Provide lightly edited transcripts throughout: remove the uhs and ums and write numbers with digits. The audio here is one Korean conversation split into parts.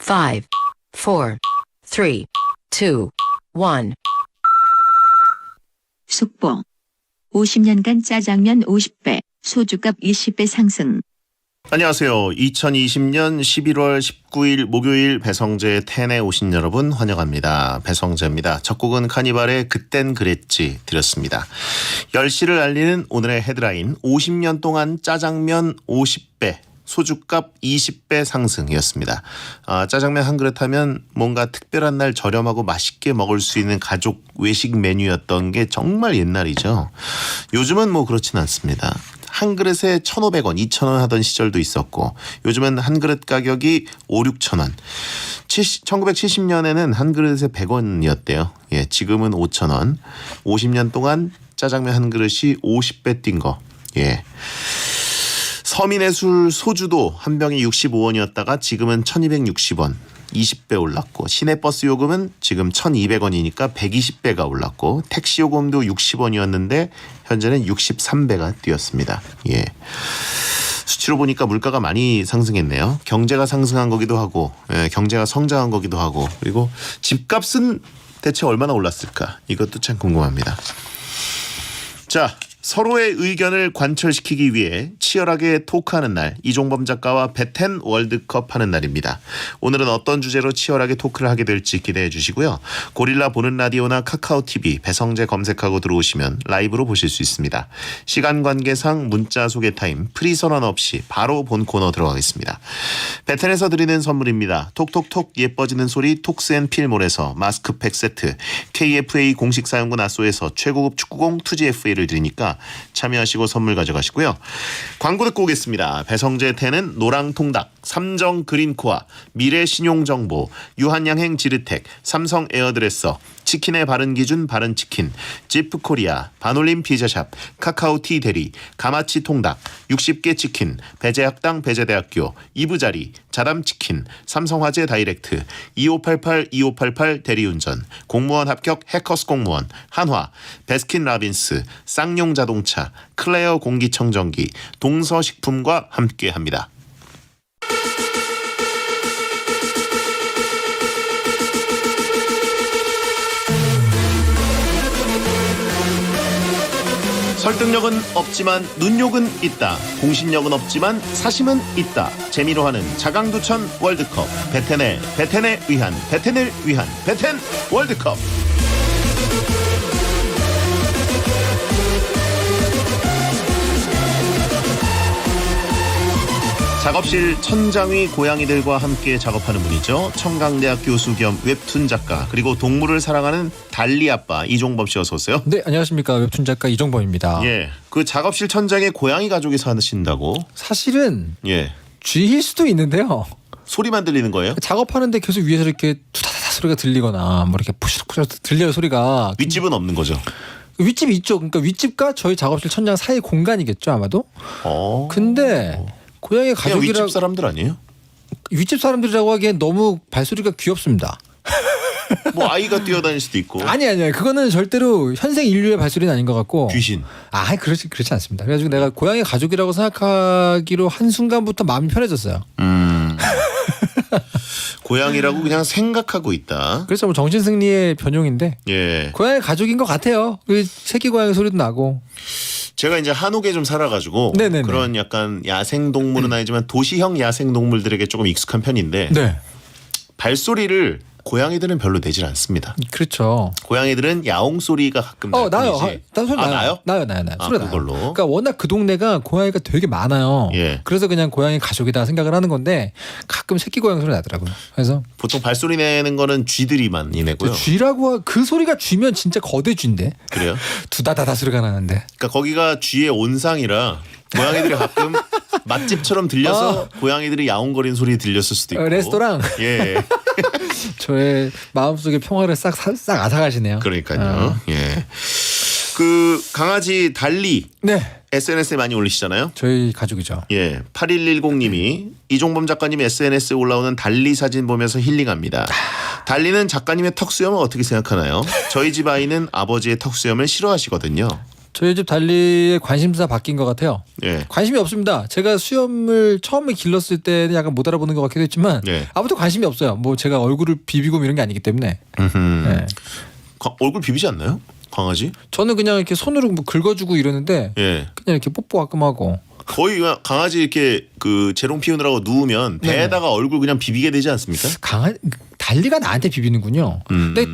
5, 4, 3, 2, 1. 속보. 50년간 짜장면 50배, 소주값 20배 상승. 안녕하세요. 2020년 11월 19일 목요일 배성재의 텐에 오신 여러분 환영합니다. 배성재입니다. 첫 곡은 카니발의 그땐 그랬지 드렸습니다. 10시를 알리는 오늘의 헤드라인 50년 동안 짜장면 50배 소주값 20배 상승이었습니다. 짜장면 한 그릇 하면 뭔가 특별한 날 저렴하고 맛있게 먹을 수 있는 가족 외식 메뉴였던 게 정말 옛날이죠. 요즘은 뭐 그렇진 않습니다. 한 그릇에 1,500원, 2,000원 하던 시절도 있었고 요즘은 한 그릇 가격이 5, 6,000원. 1970년에는 한 그릇에 100원이었대요. 예, 지금은 5,000원. 50년 동안 짜장면 한 그릇이 50배 뛴 거. 예. 서민의 술 소주도 한 병이 65원이었다가 지금은 1,260원. 20배 올랐고 시내버스 요금은 지금 1,200원이니까 120배가 올랐고 택시 요금도 60원이었는데 현재는 63배가 뛰었습니다. 예. 수치로 보니까 물가가 많이 상승했네요. 경제가 상승한 거기도 하고 경제가 성장한 거기도 하고 그리고 집값은 대체 얼마나 올랐을까 이것도 참 궁금합니다. 자, 서로의 의견을 관철시키기 위해 치열하게 토크하는 날 이종범 작가와 베텐 월드컵 하는 날입니다. 오늘은 어떤 주제로 치열하게 토크를 하게 될지 기대해 주시고요. 고릴라 보는 라디오나 카카오TV 배성재 검색하고 들어오시면 라이브로 보실 수 있습니다. 시간 관계상 문자 소개 타임 프리선언 없이 바로 본 코너 들어가겠습니다. 베텐에서 드리는 선물입니다. 톡톡톡 예뻐지는 소리 톡스앤필몰에서 마스크팩 세트 KFA 공식 사용군 아소에서 최고급 축구공 투지FA를 드리니까 참여하시고 선물 가져가시고요. 광고 듣고 오겠습니다. 배성재 텐은 노랑통닭, 삼정 그린코아, 미래신용정보, 유한양행 지르텍, 삼성 에어드레서, 치킨의 바른기준 바른치킨, 지프코리아, 반올림 피자샵, 카카오티 대리, 가마치 통닭, 60개 치킨, 배재학당 배재대학교, 이부자리, 자담치킨, 삼성화재 다이렉트, 2588 대리운전, 공무원 합격 해커스 공무원, 한화, 베스킨라빈스, 쌍용자동차, 클레어 공기청정기, 동서식품과 함께합니다. 설득력은 없지만 눈욕은 있다. 공신력은 없지만 사심은 있다. 재미로 하는 자강두천 월드컵. 베텐에 의한 베텐을 위한 베텐 월드컵. 작업실 천장위 고양이들과 함께 작업하는 분이죠. 청강대학 교수 겸 웹툰 작가 그리고 동물을 사랑하는 달리 아빠 이종범 씨 어서 오세요. 네, 안녕하십니까. 웹툰 작가 이종범입니다. 예, 그 작업실 천장에 고양이 가족이 사신다고? 사실은 예, 쥐일 수도 있는데요. 소리만 들리는 거예요? 작업하는데 계속 위에서 이렇게 투다다다 소리가 들리거나 뭐 이렇게 푸시럭푸시럭 들려요 소리가. 윗집은 없는 거죠? 윗집이 있죠. 그러니까 윗집과 저희 작업실 천장 사이 공간이겠죠 아마도. 근데 고양이 그냥 가족이라 윗집 사람들 아니에요? 윗집 사람들이라고 하기엔 너무 발소리가 귀엽습니다. 뭐 아이가 뛰어다닐 수도 있고. 아니요. 그거는 절대로 현생 인류의 발소리는 아닌 것 같고. 귀신. 그렇지 않습니다. 그래가지고 내가 고양이 가족이라고 생각하기로 한 순간부터 마음이 편해졌어요. 고양이라고 그냥 생각하고 있다. 그래서 뭐 정신승리의 변용인데. 예. 고양이 가족인 것 같아요. 그 새끼 고양이 소리도 나고. 제가 이제 한옥에 좀 살아가지고 네네네. 그런 약간 야생동물은 아니지만 도시형 야생동물들에게 조금 익숙한 편인데 네. 발소리를 고양이들은 별로 내질 않습니다. 그렇죠. 고양이들은 야옹 소리가 가끔 날 나요. 뿐이지. 난 소리 나요. 나요? 나요. 아, 소리 나요. 그걸로. 그러니까 워낙 그 동네가 고양이가 되게 많아요. 예. 그래서 그냥 고양이 가족이다 생각을 하는 건데 가끔 새끼 고양이 소리 나더라고요. 그래서 보통 발소리 내는 거는 쥐들이만 내고요. 쥐라고 그 소리가 쥐면 진짜 거대 쥐인데. 그래요? 두다다다 소리가 나는데. 그러니까 거기가 쥐의 온상이라 고양이들이 가끔 맛집처럼 들려서 고양이들이 야옹거리는 소리 들렸을 수도 있고. 레스토랑. 예. 저의 마음속의 평화를 싹 앗아가시네요. 그러니까요. 예. 그 강아지 달리 네. SNS에 많이 올리시잖아요. 저희 가족이죠. 예, 8110님이 이종범 작가님 SNS에 올라오는 달리 사진 보면서 힐링합니다. 달리는 작가님의 턱수염을 어떻게 생각하나요? 저희 집 아이는 아버지의 턱수염을 싫어하시거든요. 저희 집 달리의 관심사 바뀐 것 같아요. 예. 관심이 없습니다. 제가 수염을 처음에 길렀을 때는 약간 못 알아보는 것 같기도 했지만 예. 아무튼 관심이 없어요. 뭐 제가 얼굴을 비비고 이런 게 아니기 때문에. 네. 얼굴 비비지 않나요? 강아지? 저는 그냥 이렇게 손으로 뭐 긁어주고 이러는데 예. 그냥 이렇게 뽀뽀 가끔 하고. 거의 강아지 이렇게 그 재롱 피우느라고 누우면 배에다가 얼굴 그냥 비비게 되지 않습니까? 달리가 나한테 비비는군요. 근데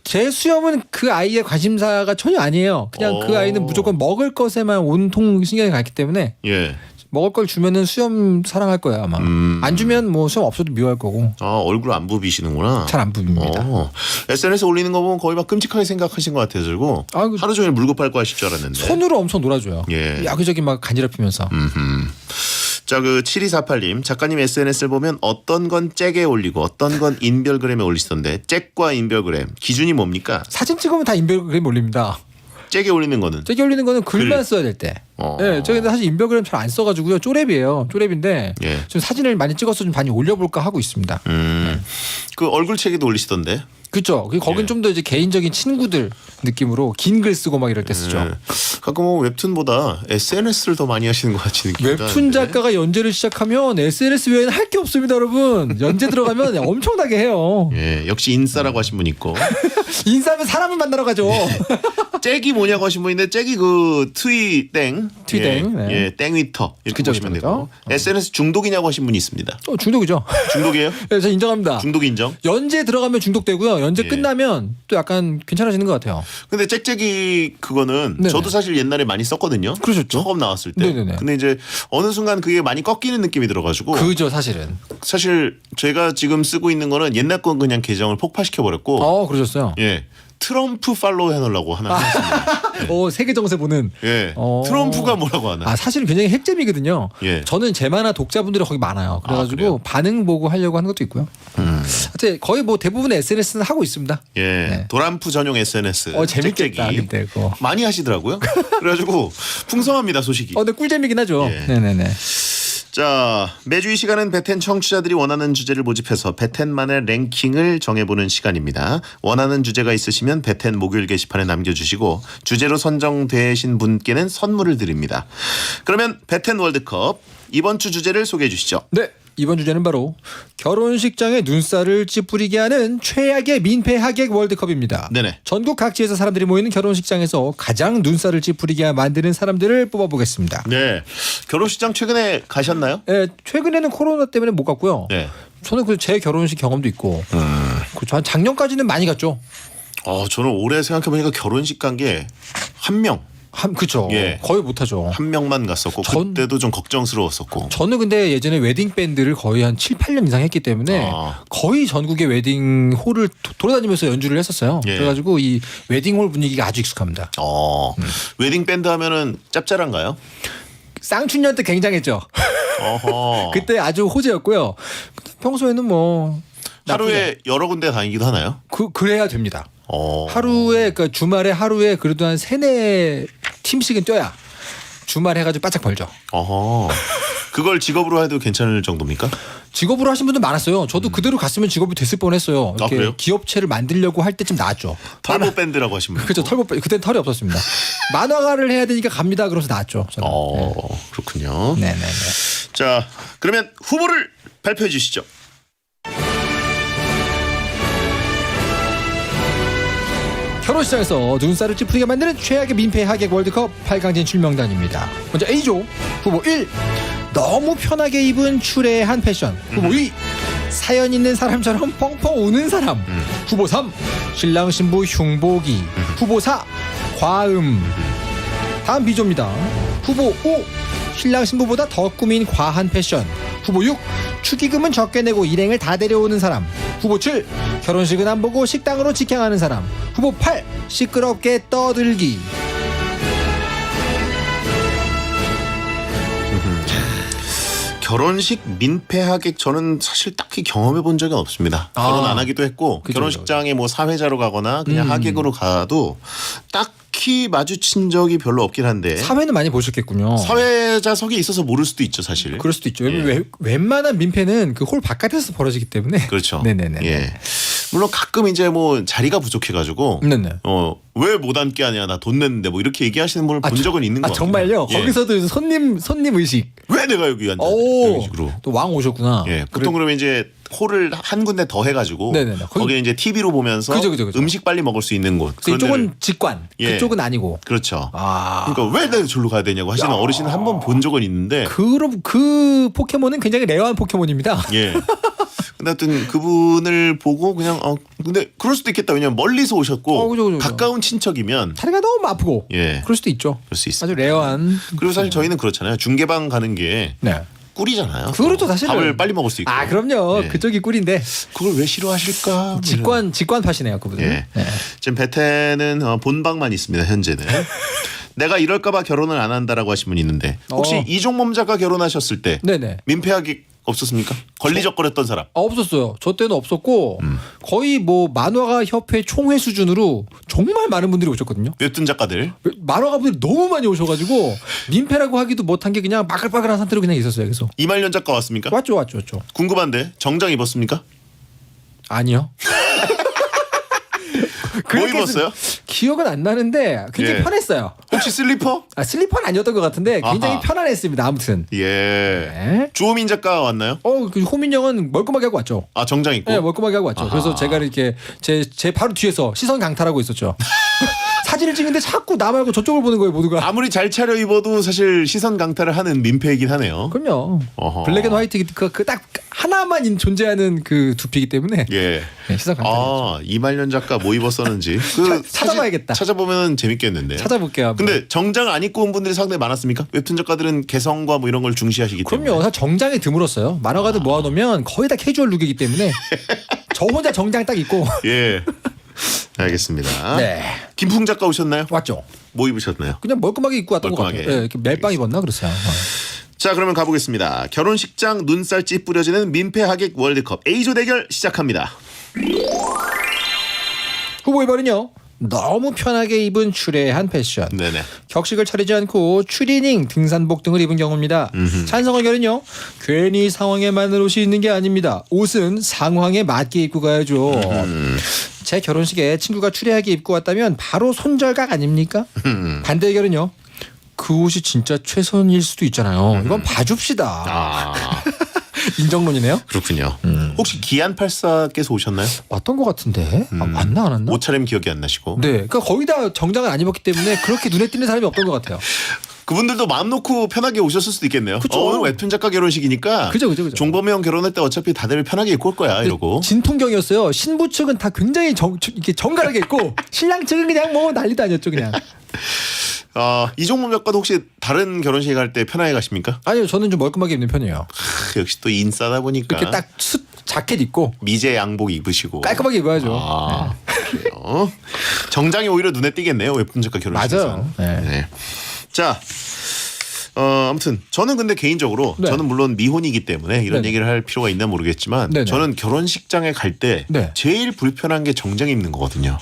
제 수염은 그 아이의 관심사가 전혀 아니에요. 그냥 그 아이는 무조건 먹을 것에만 온통 신경이 갔기 때문에 예. 먹을 걸 주면은 수염 사랑할 거예요 아마. 안 주면 뭐 수염 없어도 미워할 거고. 아 얼굴 안 부비시는구나. 잘 안 부빕니다. SNS 올리는 거 보면 거의 막 끔찍하게 생각하신 것 같아가지고 하루 종일 물고 빨고 하실 줄 알았는데. 손으로 엄청 놀아줘요. 예. 야구적인 막 간지럽히면서. 자, 그 7248님 작가님 SNS를 보면 어떤 건 잭에 올리고 어떤 건 인별그램에 올리시던데 잭과 인별그램 기준이 뭡니까? 사진 찍으면 다 인별그램 올립니다. 잭에 올리는 거는? 잭에 올리는 거는 글만 써야 될 때. 네, 저희 사실 인별그램 잘 안 써가지고요. 쪼랩이에요. 쪼랩인데 예. 좀 사진을 많이 찍어서 좀 많이 올려볼까 하고 있습니다. 그 얼굴 책에도 올리시던데. 그렇죠. 거긴 예. 좀 더 이제 개인적인 친구들 느낌으로 긴 글 쓰고 막 이럴 때 쓰죠. 가끔 뭐 웹툰보다 SNS를 더 많이 하시는 것 같이 느껴요. 웹툰 작가가 연재를 시작하면 SNS 외에는 할 게 없습니다, 여러분. 연재 들어가면 엄청나게 해요. 예, 역시 인싸라고 하신 분 있고. 인사하면 사람을 만나러 가죠. 잭이 뭐냐고 하신 분인데 잭이 그 트위땡, 트위땡, 예, 네. 예, 땡위터 이렇게 그죠, 보시면 그죠. 되고. SNS 중독이냐고 하신 분이 있습니다. 중독이죠. 중독이에요? 네, 저 인정합니다. 중독 인정? 연재 들어가면 중독되고요. 연재 예. 끝나면 또 약간 괜찮아지는 것 같아요. 근데 잭잭이 그거는 네네. 저도 사실 옛날에 많이 썼거든요. 그러셨죠? 처음 나왔을 때. 네네네. 근데 이제 어느 순간 그게 많이 꺾이는 느낌이 들어가지고 그죠, 사실은. 사실 제가 지금 쓰고 있는 거는 옛날 건 그냥 계정을 폭파시켜 버렸고. 그러셨어요. 예. 트럼프 팔로우 해놓으려고 하나 했습니다. 세계 정세 보는. 예. 트럼프가 뭐라고 하나. 사실은 굉장히 핵잼이거든요. 예. 저는 제만화 독자분들이 거기 많아요. 그래가지고 그래요? 반응 보고 하려고 하는 것도 있고요. 하여튼 거의 뭐 대부분의 SNS는 하고 있습니다. 예. 네. 도람프 전용 SNS. 재밌겠다. 잭잭이. 근데 그거. 많이 하시더라고요. 그래가지고 풍성합니다 소식이. 근데 꿀잼이긴 하죠. 예. 네네네. 자, 매주 이 시간은 베텐 청취자들이 원하는 주제를 모집해서 베텐만의 랭킹을 정해보는 시간입니다. 원하는 주제가 있으시면 베텐 목요일 게시판에 남겨주시고 주제로 선정되신 분께는 선물을 드립니다. 그러면 베텐 월드컵 이번 주 주제를 소개해 주시죠. 네. 이번 주제는 바로 결혼식장에 눈살을 찌푸리게 하는 최악의 민폐 하객 월드컵입니다. 네네. 전국 각지에서 사람들이 모이는 결혼식장에서 가장 눈살을 찌푸리게 만드는 사람들을 뽑아보겠습니다. 네. 결혼식장 최근에 가셨나요? 네, 최근에는 코로나 때문에 못 갔고요. 네. 저는 그 제 결혼식 경험도 있고 한 작년까지는 많이 갔죠. 저는 올해 생각해보니까 결혼식 간 게 한 명. 그쵸. 예. 거의 못하죠. 한 명만 갔었고 그때도 좀 걱정스러웠었고. 저는 근데 예전에 웨딩 밴드를 거의 한 7, 8년 이상 했기 때문에 거의 전국의 웨딩 홀을 돌아다니면서 연주를 했었어요. 예. 그래가지고 이 웨딩 홀 분위기가 아주 익숙합니다. 웨딩 밴드 하면은 짭짤한가요? 쌍춘년 때 굉장했죠. 어허. 그때 아주 호재였고요. 평소에는 뭐 하루에 여러 군데 다니기도 하나요? 그래야 됩니다. 하루에 그러니까 주말에 하루에 그래도 한 3-4팀씩은 뛰어야 주말 해가지고 바짝 벌죠. 어허. 그걸 직업으로 해도 괜찮을 정도입니까? 직업으로 하신 분들 많았어요. 저도 그대로 갔으면 직업이 됐을 뻔했어요. 이렇게 그래요? 기업체를 만들려고 할 때쯤 나왔죠. 털보 밴드라고 하시면. 그렇죠. 그때는 털이 없었습니다. 만화가를 해야 되니까 갑니다. 그러면서 나왔죠. 저는. 그렇군요. 네네네. 자, 그러면 후보를 발표해 주시죠. 결혼식장에서 눈살을 찌푸리게 만드는 최악의 민폐 하객 월드컵 8강 진출 명단입니다. 먼저 A조 후보 1 너무 편하게 입은 추레한 패션. 후보 2 사연 있는 사람처럼 펑펑 우는 사람. 후보 3 신랑 신부 흉보기. 후보 4 과음. 다음 B조입니다. 후보 5 신랑 신부보다 더 꾸민 과한 패션. 후보 6 축의금은 적게 내고 일행을 다 데려오는 사람. 후보 7 결혼식은 안 보고 식당으로 직행하는 사람. 후보 8 시끄럽게 떠들기. 결혼식 민폐 하객 저는 사실 딱히 경험해 본 적은 없습니다. 결혼 안 하기도 했고 그죠, 결혼식장에 뭐 사회자로 가거나 그냥 하객으로 가도 딱히 마주친 적이 별로 없긴 한데 사회는 많이 보셨겠군요. 사회자석에 있어서 모를 수도 있죠 사실. 그럴 수도 있죠. 웬만한 민폐는 그 홀 바깥에서 벌어지기 때문에. 그렇죠. 네네네. 예. 물론 가끔 이제 뭐 자리가 부족해가지고 네네. 왜 못 앉게 하냐 나 돈 냈는데 뭐 이렇게 얘기하시는 분을 본 적은 있는 것 같아요. 정말요? 예. 거기서도 손님 의식. 왜 내가 여기 앉아? 오, 이런 식으로. 또 왕 오셨구나. 예, 보통 그러면 이제 홀을 한 군데 더 해가지고 네네네. 거기에 이제 TV로 보면서 그죠. 음식 빨리 먹을 수 있는 곳. 그런 이쪽은 데를- 직관, 예. 그쪽은 아니고. 그렇죠. 아, 그러니까 왜 내가 절로 가야 되냐고 하시는 어르신을 한 번 본 적은 있는데 그럼 그 포켓몬은 굉장히 레어한 포켓몬입니다. 예. 근데 하여튼 그분을 보고 그냥 근데 그럴 수도 있겠다. 왜냐면 멀리서 오셨고 그죠. 가까운 친척이면 다리가 너무 아프고. 예. 그럴 수도 있죠. 그럴 수 있어요. 아주 레어한. 그리고 사실 저희는 그렇잖아요. 중계방 가는 게 네. 꿀이잖아요. 그렇죠, 사실은. 밥을 빨리 먹을 수 있고. 아, 그럼요. 예. 그쪽이 꿀인데 그걸 왜 싫어하실까? 직관 파시네요, 그분은. 예. 네. 지금 배태는 본방만 있습니다. 현재는. 내가 이럴까봐 결혼을 안 한다라고 하신 분이 있는데 혹시 이종범 작가 결혼하셨을 때 네네. 민폐하기 없었습니까? 걸리적거렸던 사람. 없었어요. 저 때는 없었고 거의 뭐 만화가 협회 총회 수준으로 정말 많은 분들이 오셨거든요. 웹툰 작가들. 만화가 분들이 너무 많이 오셔가지고 민폐라고 하기도 못한 게 그냥 바글바글한 상태로 그냥 있었어요. 계속. 이말년 작가 왔습니까? 왔죠. 궁금한데 정장 입었습니까? 아니요. 뭐 그렇게 입었어요? 기억은 안 나는데 굉장히 예. 편했어요. 혹시 슬리퍼? 슬리퍼는 아니었던 것 같은데 굉장히 아하. 편안했습니다. 아무튼. 예. 네. 주호민 작가 왔나요? 그 호민 형은 멀끔하게 하고 왔죠. 아 정장 입고. 네, 멀끔하게 하고 왔죠. 아하. 그래서 제가 이렇게 제 바로 뒤에서 시선 강탈하고 있었죠. 사진을 찍는데 자꾸 나 말고 저쪽을 보는 거예요, 모두가. 아무리 잘 차려 입어도 사실 시선 강탈을 하는 민폐이긴 하네요. 그럼요. 어허. 블랙 앤 화이트 그 딱 하나만 존재하는 그 두피이기 때문에 예. 네, 시선 강탈. 이말년 작가 뭐 입었었는지 그 찾아봐야겠다. 찾아보면 재밌겠는데요. 찾아볼게요. 한번. 근데 정장 안 입고 온 분들이 상당히 많았습니까? 웹툰 작가들은 개성과 뭐 이런 걸 중시하시기 때문에. 그럼요. 사실 정장이 드물었어요. 만화가들 모아놓으면 거의 다 캐주얼 룩이기 때문에 저 혼자 정장 딱 입고 예. 알겠습니다. 네. 김풍 작가 오셨나요? 왔죠. 뭐 입으셨나요? 그냥 멀끔하게 입고 왔던 것 멀끔하게. 같아요. 네, 이렇게 멜빵 입었나 그랬어요. 자, 그러면 가보겠습니다. 결혼식장 눈살찌 뿌려지는 민폐 하객 월드컵 A조 대결 시작합니다. 후보의 발은요. 너무 편하게 입은 추레한 패션. 네네. 격식을 차리지 않고 추리닝, 등산복 등을 입은 경우입니다. 찬성 의견은요. 괜히 상황에 맞는 옷이 있는 게 아닙니다. 옷은 상황에 맞게 입고 가야죠. 제 결혼식에 친구가 추리하게 입고 왔다면 바로 손절각 아닙니까? 반대 의견은요. 그 옷이 진짜 최선일 수도 있잖아요. 이건 봐줍시다. 아, 인정론이네요. 그렇군요. 혹시 기안84께서 오셨나요? 왔던 것 같은데 왔나 안 왔나? 옷차림 기억이 안 나시고. 네, 그러니까 거의 다 정장을 안 입었기 때문에 그렇게 눈에 띄는 사람이 없던 것 같아요. 그분들도 마음 놓고 편하게 오셨을 수도 있겠네요. 그쵸. 오늘 웹툰 작가 결혼식이니까. 그죠. 종범이 형 결혼할 때 어차피 다들 편하게 입고 올 거야 이러고. 진통경이었어요. 신부 측은 다 굉장히 이렇게 정갈하게 입고 신랑 측은 그냥 뭐 난리도 아니었죠 그냥. 이종범 작가도 혹시 다른 결혼식 갈 때 편하게 가십니까? 아니요, 저는 좀 멀끔하게 입는 편이에요. 역시 또 인싸다 보니까. 이렇게 딱 자켓 입고 미제 양복 입으시고. 깔끔하게 입어야죠. 그래요. 정장이 오히려 눈에 띄겠네요. 웹툰 작가 결혼식에서. 맞아요. 네. 네. 자, 아무튼 저는 근데 개인적으로 네. 저는 물론 미혼이기 때문에 이런 네네. 얘기를 할 필요가 있나 모르겠지만 네네. 저는 결혼식장에 갈 때 네. 제일 불편한 게 정장 입는 거거든요.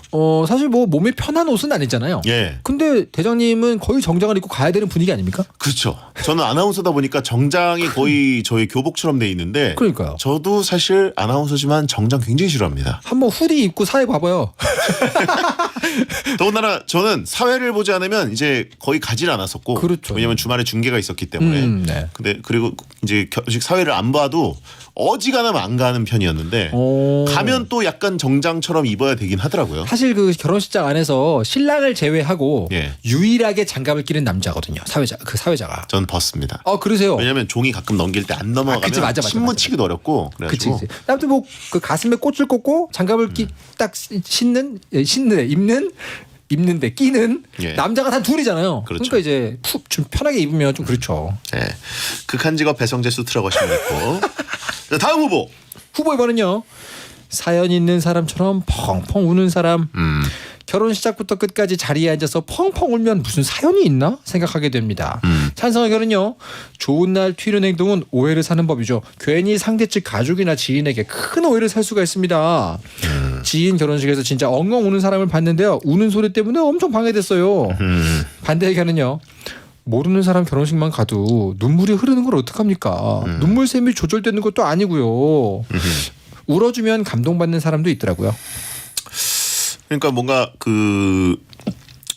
사실 뭐 몸에 편한 옷은 아니잖아요. 예. 근데 대장님은 거의 정장을 입고 가야 되는 분위기 아닙니까? 그렇죠. 저는 아나운서다 보니까 정장이 거의 저희 교복처럼 돼 있는데 그러니까요. 저도 사실 아나운서지만 정장 굉장히 싫어합니다. 한번 후디 입고 사회 봐봐요. 더군다나 저는 사회를 보지 않으면 이제 거의 가질 않았었고 그렇죠. 왜냐하면 주말에 중계가 있었기 때문에 네. 근데 그리고 이제 결혼식 사회를 안 봐도 어지간하면 안 가는 편이었는데 가면 또 약간 정장처럼 입어야 되긴 하더라고요. 사실 그 결혼식장 안에서 신랑을 제외하고 예. 유일하게 장갑을 끼는 남자거든요. 사회자가. 전 벗습니다. 그러세요? 왜냐하면 종이 가끔 넘길 때 안 넘어가면 그치, 맞아. 신문 치기도 어렵고 그치. 그래가지고 아무튼 뭐 그 가슴에 꽃을 꽂고 장갑을 딱 입는데 끼는 예. 남자가 단 둘이잖아요. 그렇죠. 그러니까 이제 좀 편하게 입으면 좀 그렇죠. 네. 극한 직업 배성재 수트라고 하시면 있고 자, 다음 후보. 후보의 번은요. 사연 있는 사람처럼 펑펑 우는 사람. 결혼 시작부터 끝까지 자리에 앉아서 펑펑 울면 무슨 사연이 있나 생각하게 됩니다. 찬성 의견은요. 좋은 날 튀는 행동은 오해를 사는 법이죠. 괜히 상대 측 가족이나 지인에게 큰 오해를 살 수가 있습니다. 지인 결혼식에서 진짜 엉엉 우는 사람을 봤는데요. 우는 소리 때문에 엄청 방해됐어요. 반대 의견은요. 모르는 사람 결혼식만 가도 눈물이 흐르는 걸 어떡합니까? 눈물샘이 조절되는 것도 아니고요. 울어주면 감동받는 사람도 있더라고요. 그러니까 뭔가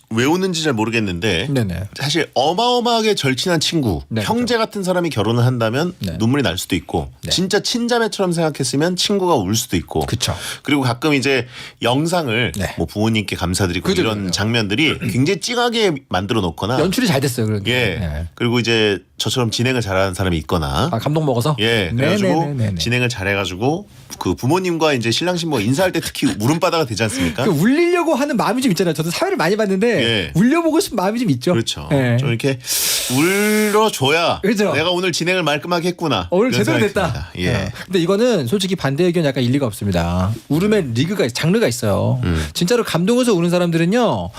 왜 우는지 잘 모르겠는데 네네. 사실 어마어마하게 절친한 친구, 네, 형제 같은 사람이 결혼을 한다면 네. 눈물이 날 수도 있고 네. 진짜 친자매처럼 생각했으면 친구가 울 수도 있고 그쵸. 그리고 가끔 이제 영상을 네. 뭐 부모님께 감사드리고 그죠, 이런 그죠. 장면들이 굉장히 찡하게 만들어 놓거나 연출이 잘 됐어요. 그런데. 예. 네. 그리고 이제 저처럼 진행을 잘하는 사람이 있거나 아, 감동 먹어서? 예. 그래가지고 네네네네. 진행을 잘해가지고 그 부모님과 이제 신랑 신부 인사할 때 특히 울음바다가 되지 않습니까? 그 울리려고 하는 마음이 좀 있잖아요. 저도 사회를 많이 봤는데 예. 울려보고 싶은 마음이 좀 있죠. 그렇죠. 예. 좀 이렇게 울어줘야 그죠. 내가 오늘 진행을 말끔하게 했구나. 오늘 이런 제대로 생각이 됐다. 듭니다. 예. 네. 근데 이거는 솔직히 반대 의견 약간 일리가 없습니다. 울음의 리그가 장르가 있어요. 진짜로 감동해서 우는 사람들은요. 뭐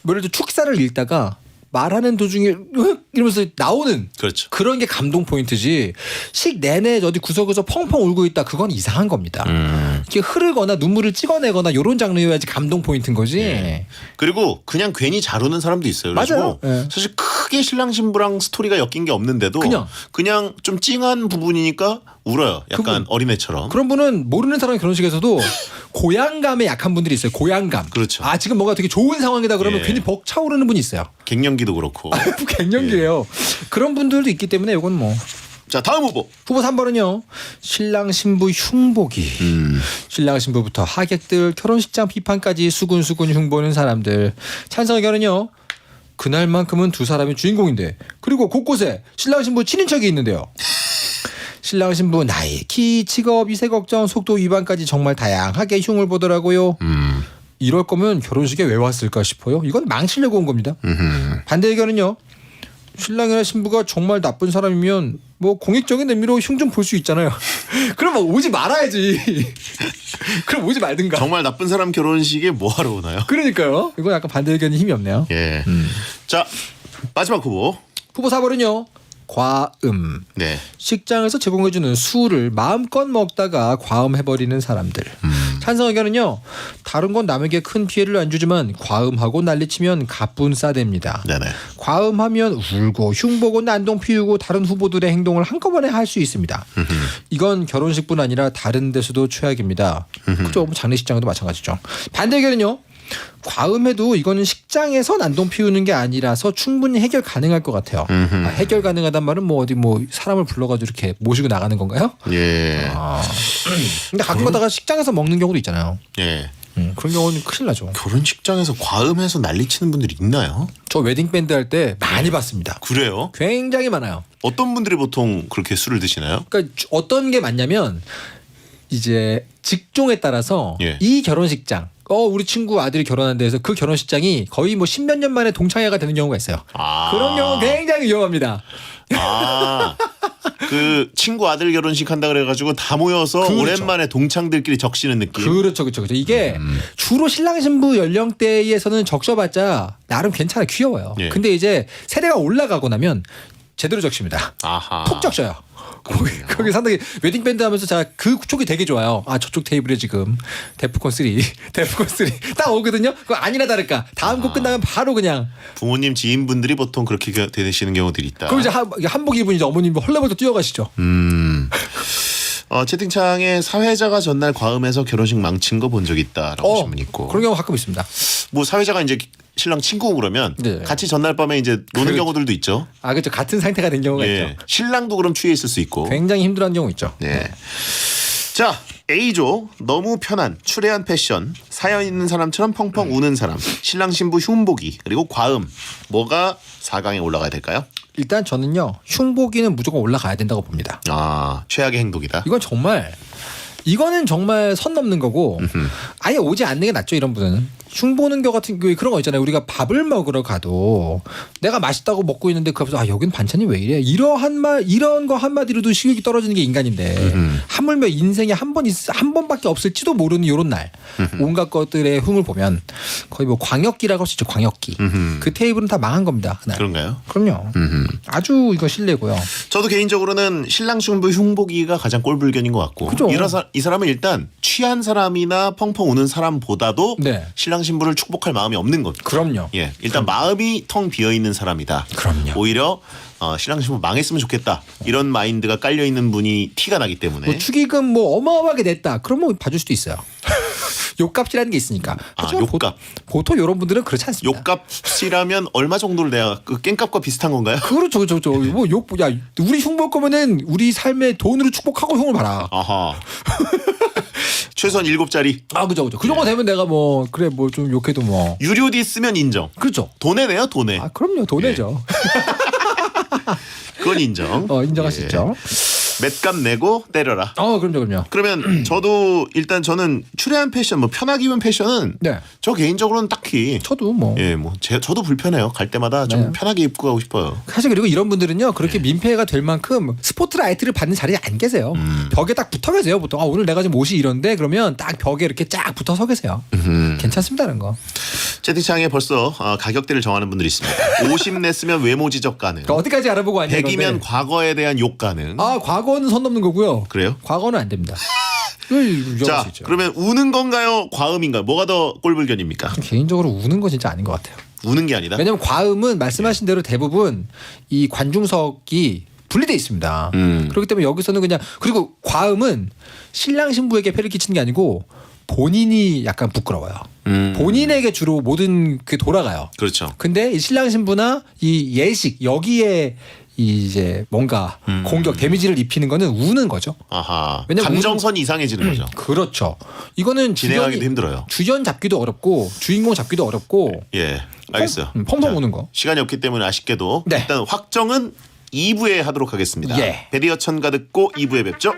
예를 들어 축사를 읽다가 말하는 도중에 으악 이러면서 나오는 그렇죠. 그런 게 감동 포인트지. 식 내내 어디 구석에서 펑펑 울고 있다. 그건 이상한 겁니다. 이렇게 흐르거나 눈물을 찍어내거나 이런 장르여야지 감동 포인트인 거지. 예. 그리고 그냥 괜히 잘 우는 사람도 있어요. 맞아요. 그래가지고 예. 사실 크게 신랑 신부랑 스토리가 엮인 게 없는데도 그냥 좀 찡한 부분이니까 울어요. 약간 그분. 어린애처럼. 그런 분은 모르는 사람 결혼식에서도 고향감에 약한 분들이 있어요. 고향감. 그렇죠. 아 지금 뭔가 되게 좋은 상황이다 그러면 예. 괜히 벅차오르는 분이 있어요. 갱년기도 그렇고. 갱년기예요. 그런 분들도 있기 때문에 이건 뭐. 자 다음 후보. 후보 3번은요. 신랑 신부 흉보기. 신랑 신부부터 하객들 결혼식장 비판까지 수군수군 흉보는 사람들. 찬성 의견은요. 그날만큼은 두 사람이 주인공인데 그리고 곳곳에 신랑 신부 친인척이 있는데요. 신랑 신부 나이, 키, 직업, 이세 걱정, 속도 위반까지 정말 다양하게 흉을 보더라고요. 이럴 거면 결혼식에 왜 왔을까 싶어요. 이건 망치려고 온 겁니다. 반대 의견은요. 신랑이나 신부가 정말 나쁜 사람이면 뭐 공익적인 의미로 흉 좀 볼 수 있잖아요. 그럼 오지 말아야지. 그럼 오지 말든가. 정말 나쁜 사람 결혼식에 뭐 하러 오나요? 그러니까요. 이건 약간 반대 의견이 힘이 없네요. 예. 자 마지막 후보. 후보 4번은요. 과음. 네. 식장에서 제공해주는 술을 마음껏 먹다가 과음해버리는 사람들. 찬성 의견은요. 다른 건 남에게 큰 피해를 안 주지만 과음하고 난리치면 가뿐 싸댑니다. 네네. 과음하면 울고 흉보고 난동 피우고 다른 후보들의 행동을 한꺼번에 할 수 있습니다. 이건 결혼식뿐 아니라 다른 데서도 최악입니다. 그죠? 장례식장도 마찬가지죠. 반대 의견은요. 과음해도 이거는 식장에서 난동 피우는 게 아니라서 충분히 해결 가능할 것 같아요. 해결 가능하단 말은 뭐 어디 뭐 사람을 불러가지고 이렇게 모시고 나가는 건가요? 예. 근데 가끔 가다가 식장에서 먹는 경우도 있잖아요. 예. 그런 경우는 큰일 나죠. 결혼식장에서 과음해서 난리치는 분들이 있나요? 저 웨딩 밴드 할 때 많이 봤습니다. 그래요? 굉장히 많아요. 어떤 분들이 보통 그렇게 술을 드시나요? 그러니까 어떤 게 많냐면 이제 직종에 따라서 예. 이 결혼식장 우리 친구 아들이 결혼한 데에서 그 결혼식장이 거의 뭐 10몇 년 만에 동창회가 되는 경우가 있어요. 그런 경우 굉장히 위험합니다. 그 친구 아들 결혼식 한다 그래가지고 다 모여서 그렇죠. 오랜만에 동창들끼리 적시는 느낌. 그렇죠. 이게 주로 신랑 신부 연령대에서는 적셔봤자 나름 괜찮아 귀여워요. 예. 근데 이제 세대가 올라가고 나면 제대로 적십니다. 아하. 톡 적셔요. 거기 상당히 웨딩 밴드 하면서 제가 그 쪽이 되게 좋아요. 저쪽 테이블에 지금 데프콘 3 딱 오거든요. 그거 아니나 다를까 다음 곡 끝나면 바로 그냥 부모님 지인분들이 보통 그렇게 되시는 경우들이 있다. 그럼 이제 한복 입은 이제 어머님 헐레벌떡 뛰어가시죠. 채팅창에 사회자가 전날 과음해서 결혼식 망친 거 본 적 있다라고 하신 분 있고. 그런 경우 가끔 있습니다. 뭐 사회자가 이제 신랑 친구고 그러면 네. 같이 전날 밤에 이제 노는 경우들도 있죠. 그렇죠. 같은 상태가 된 경우가 예. 있죠. 신랑도 그럼 취해 있을 수 있고. 굉장히 힘들어하는 경우 있죠. 네. 자 A조 너무 편한 추레한 패션 사연 있는 사람처럼 펑펑 우는 사람 신랑 신부 흉보기 그리고 과음 뭐가 4강에 올라가야 될까요? 일단 저는요 흉보기는 무조건 올라가야 된다고 봅니다. 최악의 행동이다. 이거는 정말 선 넘는 거고 아예 오지 않는 게 낫죠. 이런 분은 흉보는 거 같은 그런 거 있잖아요. 우리가 밥을 먹으러 가도 내가 맛있다고 먹고 있는데 그 앞에서 여긴 반찬이 왜 이래 이런 거 한마디로도 식욕이 떨어지는 게 인간인데 하물며 인생에 한 번밖에 없을지도 모르는 요런 날 온갖 것들의 흉을 보면 거의 뭐 광역기라고 할 수 있죠. 광역기. 그 테이블은 다 망한 겁니다. 그날. 그런가요? 그럼요. 아주 이거 실례고요. 저도 개인적으로는 신랑 신부 흉보기가 가장 꼴불견인 것 같고 그죠. 이 사람은 일단 취한 사람이나 펑펑 우는 사람보다도 네. 신랑 신랑 신부를 축복할 마음이 없는 겁니다. 그럼요. 예, 일단 마음이 텅 비어 있는 사람이다. 그럼요. 오히려 신랑 신부 망했으면 좋겠다 이런 마인드가 깔려 있는 분이 티가 나기 때문에. 뭐 축의금 뭐 어마어마하게 냈다. 그러면 봐줄 수도 있어요. 욕값이라는 게 있으니까. 하지만 욕값. 보통 이런 분들은 그렇지 않습니다. 욕값이라면 얼마 정도를 내야 그 깽값과 비슷한 건가요? 그렇죠, 그렇죠. 뭐 야, 우리 흉볼 거면은 우리 삶에 돈으로 축복하고 흉을 봐라. 아하. 최소한 7자리. 그죠. 그 정도 되면 내가 뭐 그래 뭐 좀 욕해도 뭐. 유료디 쓰면 인정. 그렇죠. 돈에 내요, 돈에. 그럼요, 돈내죠. 그건 인정. 인정할 수 있죠. 맷값 내고 때려라. 그럼요. 그러면 저도 일단 저는 추레한 패션, 뭐 편하게 입은 패션은 네. 저 개인적으로는 딱히 저도 뭐. 예, 뭐 저도 불편해요. 갈 때마다 좀 네. 편하게 입고 가고 싶어요. 사실 그리고 이런 분들은요 그렇게 민폐가 될 만큼 스포트라이트를 받는 자리에 안 계세요. 벽에 딱 붙어 계세요. 보통 오늘 내가 지금 옷이 이런데 그러면 딱 벽에 이렇게 쫙 붙어 서 계세요. 괜찮습니다는 거. 채팅창에 벌써 가격대를 정하는 분들이 있습니다. 50 냈으면 외모 지적 가능. 그러니까 어디까지 알아보고 왔냐 100이면 과거에 대한 욕 가능. 과거는 선 넘는 거고요. 그래요? 과거는 안 됩니다. 자, 그러면 우는 건가요? 과음인가요? 뭐가 더 꼴불견입니까? 개인적으로 우는 거 진짜 아닌 것 같아요. 우는 게 아니다? 왜냐면 과음은 말씀하신 대로 대부분 이 관중석이 분리돼 있습니다. 그렇기 때문에 여기서는 그냥 그리고 과음은 신랑 신부에게 폐를 끼치는 게 아니고 본인이 약간 부끄러워요. 본인에게 주로 모든 게 돌아가요. 그렇죠. 근데 이 신랑 신부나 이 예식 여기에 이제 뭔가 공격 데미지를 입히는 거는 우는 거죠. 아하. 왜냐면 감정선이 이상해지는 거죠. 그렇죠. 이거는 진행하기도 힘들어요. 주연 잡기도 어렵고 주인공 잡기도 어렵고. 예, 알겠어요. 펑펑 우는 거. 시간이 없기 때문에 아쉽게도 네. 일단 확정은 2부에 하도록 하겠습니다. 예. 베리어 천가 듣고 2부에 뵙죠.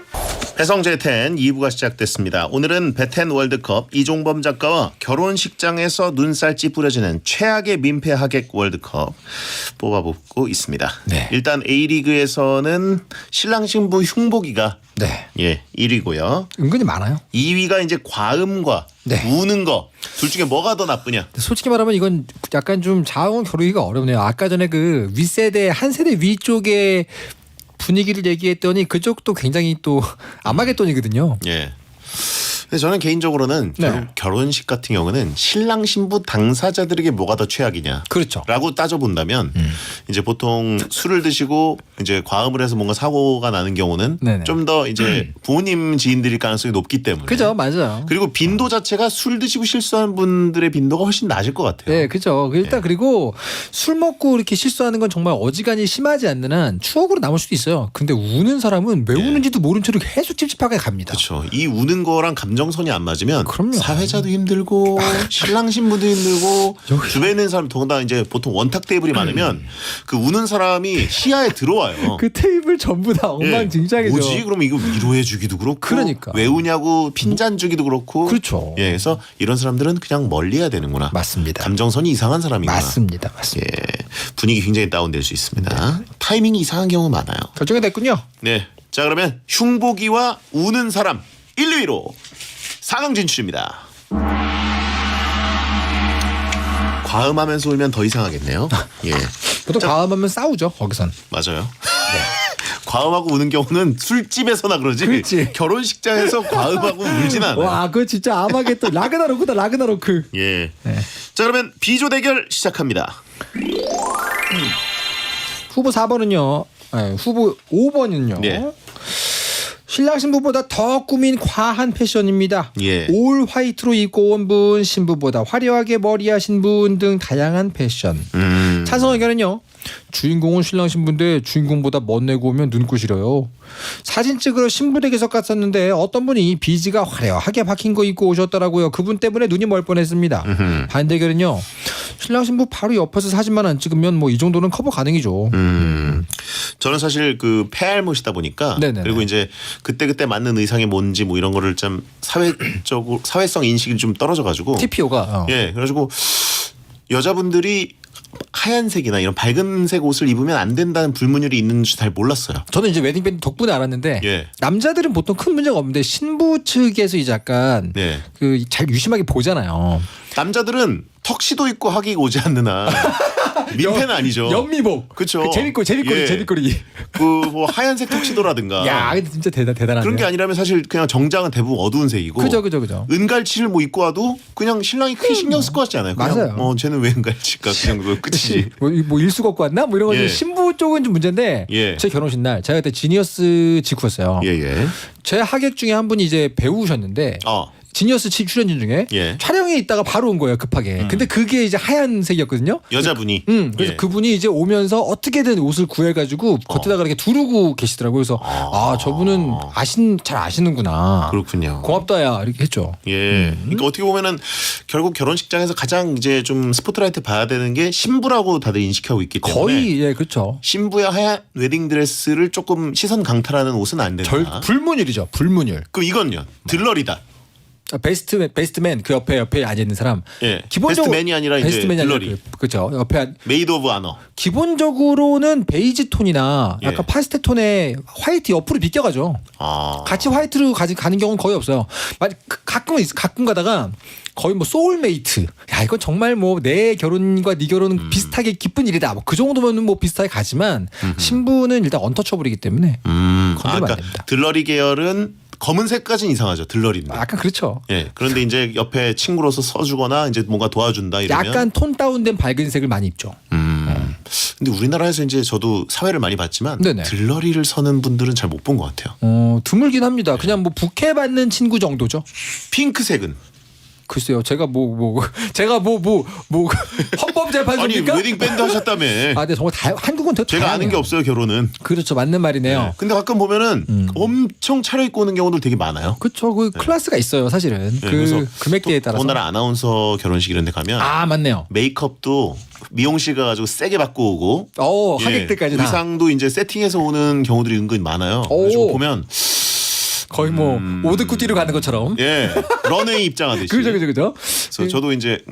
배성재 10 2부가 시작됐습니다. 오늘은 배텐 월드컵 이종범 작가와 결혼식장에서 눈살찌 뿌려지는 최악의 민폐 하객 월드컵 뽑아보고 있습니다. 네. 일단 A리그에서는 신랑 신부 흉보기가 네. 예 1위고요. 은근히 많아요. 2위가 이제 과음과 네. 우는 거 둘 중에 뭐가 더 나쁘냐? 솔직히 말하면 이건 약간 좀 자웅 겨루기가 어렵네요. 아까 전에 그 윗세대 한 세대 위쪽의 분위기를 얘기했더니 그쪽도 굉장히 또 아마겟돈이거든요. 예. 근데 저는 개인적으로는 네. 결혼식 같은 경우는 신랑 신부 당사자들에게 뭐가 더 최악이냐. 그렇죠. 라고 따져본다면 이제 보통 술을 드시고 이제 과음을 해서 뭔가 사고가 나는 경우는 네네. 좀 더 이제 부모님 지인들일 가능성이 높기 때문에. 그죠, 맞아요. 그리고 빈도 자체가 술 드시고 실수한 분들의 빈도가 훨씬 낮을 것 같아요. 네, 그죠. 일단 그리고 술 먹고 이렇게 실수하는 건 정말 어지간히 심하지 않는 한 추억으로 남을 수도 있어요. 근데 우는 사람은 왜 우는지도 모른 채로 계속 찝찝하게 갑니다. 그렇죠. 이 우는 거랑 감정선이 안 맞으면 그럼요. 사회자도 힘들고 신랑 신부도 힘들고 주변에 있는 사람 더군다나 이제 보통 원탁 테이블이 많으면 그 우는 사람이 시야에 들어와요. 그 테이블 전부 다 엉망진창이죠. 뭐지? 그러면 이거 위로해 주기도 그렇고 그러니까. 왜 우냐고 핀잔 주기도 그렇고 그렇죠. 예, 그래서 이런 사람들은 그냥 멀리 해야 되는구나. 맞습니다. 감정선이 이상한 사람이구나. 맞습니다. 예, 분위기 굉장히 다운될 수 있습니다. 타이밍이 이상한 경우 많아요. 결정이 됐군요. 네, 자 그러면 흉보기와 우는 사람 1, 2위로 4강 진출입니다. 과음하면서 울면 더 이상하겠네요. 예, 보통 과음하면 싸우죠. 거기선. 맞아요. 과음하고 우는 경우는 술집에서나 그러지. 그렇지. 결혼식장에서 과음하고 울진 않아요. 와, 그거 진짜 아마겟돈 라그나로크다 라그나로크. 예. 자 그러면 B조 대결 시작합니다. 후보 4번은요. 후보 5번은요. 네. 신랑 신부보다 더 꾸민 과한 패션입니다. 예. 올 화이트로 입고 온 분, 신부보다 화려하게 머리하신 분 등 다양한 패션. 찬성 의견은요. 주인공은 신랑 신부인데 주인공보다 멋내고 오면 눈코 시려요. 사진 찍으러 신부 댁에서 갔었는데 어떤 분이 비지가 화려하게 박힌 거 입고 오셨더라고요. 그분 때문에 눈이 멀 뻔했습니다. 반대 의견은요. 신랑 신부 바로 옆에서 사진만 안 찍으면 뭐 이 정도는 커버 가능이죠. 저는 사실 그 폐알못이다 보니까 네네네. 그리고 이제 그때 맞는 의상이 뭔지 뭐 이런 거를 좀 사회적으로 사회성 인식이 좀 떨어져가지고 TPO가 예, 그래가지고 여자분들이 하얀색이나 이런 밝은색 옷을 입으면 안 된다는 불문율이 있는 줄 잘 몰랐어요. 저는 이제 웨딩밴드 덕분에 알았는데 예. 남자들은 보통 큰 문제가 없는데 신부 측에서 이제 약간 네. 그 잘 유심하게 보잖아요. 남자들은 턱시도 입고 하기 오지 않는 한 민폐는 아니죠. 연미복. 그쵸. 제비꼬리. 예. 제비꼬리. 그 뭐 하얀색 턱시도라든가. 야, 근데 진짜 대단하네. 그런 게 아니라면 사실 그냥 정장은 대부분 어두운 색이고. 그죠. 은갈치를 뭐 입고 와도 그냥 신랑이 크게 신경 쓸 것 같지 않아요? 그냥 맞아요. 쟤는 왜 은갈치일까? 그 정도 끝이지. 뭐 일수 갖고 왔나? 뭐 이런 거 예. 신부 쪽은 좀 문제인데 예. 제 결혼식 날 제가 그때 지니어스 직후였어요. 예. 제 하객 중에 한 분이 이제 배우셨는데 지니어스 출연진 중에 예. 촬영에 있다가 바로 온 거예요 급하게. 근데 그게 이제 하얀색이었거든요. 여자분이. 그래서 예. 그분이 이제 오면서 어떻게든 옷을 구해가지고 겉에다가 이렇게 두르고 계시더라고요. 그래서 저분은 잘 아시는구나. 그렇군요. 고맙다야 이렇게 했죠. 예. 그러니까 어떻게 보면은 결국 결혼식장에서 가장 이제 좀 스포트라이트 봐야 되는 게 신부라고 다들 인식하고 있기 때문에 거의 예 그렇죠. 신부의 하얀 웨딩 드레스를 조금 시선 강탈하는 옷은 안 된다. 불문율이죠. 불문율. 그럼 이건요. 들러리다. 베스트맨 그 옆에 앉아 있는 사람. 예. 기본적으로 베스트맨이 아니라 이제 베스트맨이 아니라 들러리. 그렇죠. 옆에 메이드 오브 아너. 기본적으로는 베이지 톤이나 약간 예. 파스텔 톤에 화이트 옆으로 비껴가죠. 같이 화이트로 가는 경우는 거의 없어요. 가끔 가다가 거의 뭐 소울메이트. 야 이건 정말 뭐 내 결혼과 네 결혼은 비슷하게 기쁜 일이다. 뭐 그 정도면은 뭐 비슷하게 가지만 신부는 일단 언터처블이기 때문에 건드리면 안 그러니까 됩니다. 들러리 계열은 검은색까지는 이상하죠. 들러리인데. 약간 그렇죠. 예. 그런데 이제 옆에 친구로서 써주거나 이제 뭔가 도와준다 이러면. 약간 톤 다운된 밝은 색을 많이 입죠. 근데 우리나라에서 이제 저도 사회를 많이 봤지만 네네. 들러리를 서는 분들은 잘 못 본 것 같아요. 드물긴 합니다. 그냥 뭐 부케 받는 친구 정도죠. 핑크색은. 글쎄요, 제가 제가 헌법 아니 재판소입니까? 웨딩 밴드 하셨다며. 근데 정말 한국은 더 제가 아는 게 다양해요. 없어요 결혼은. 그렇죠, 맞는 말이네요. 네. 근데 가끔 보면은 엄청 차려입고 오는 경우들 되게 많아요. 그렇죠, 그 클래스가 있어요, 사실은. 네, 그 그래서 금액대에 따라서. 더군다나 아나운서 결혼식 이런 데 가면 맞네요. 메이크업도 미용실 가가지고 세게 받고 오고 하객들까지 다. 의상도 이제 세팅해서 오는 경우들이 은근히 많아요. 그래서 보면 거의 뭐 오드쿠 뛰러 가는 것처럼. 런웨이 입장하듯이. 그죠. 그래서 저도 이제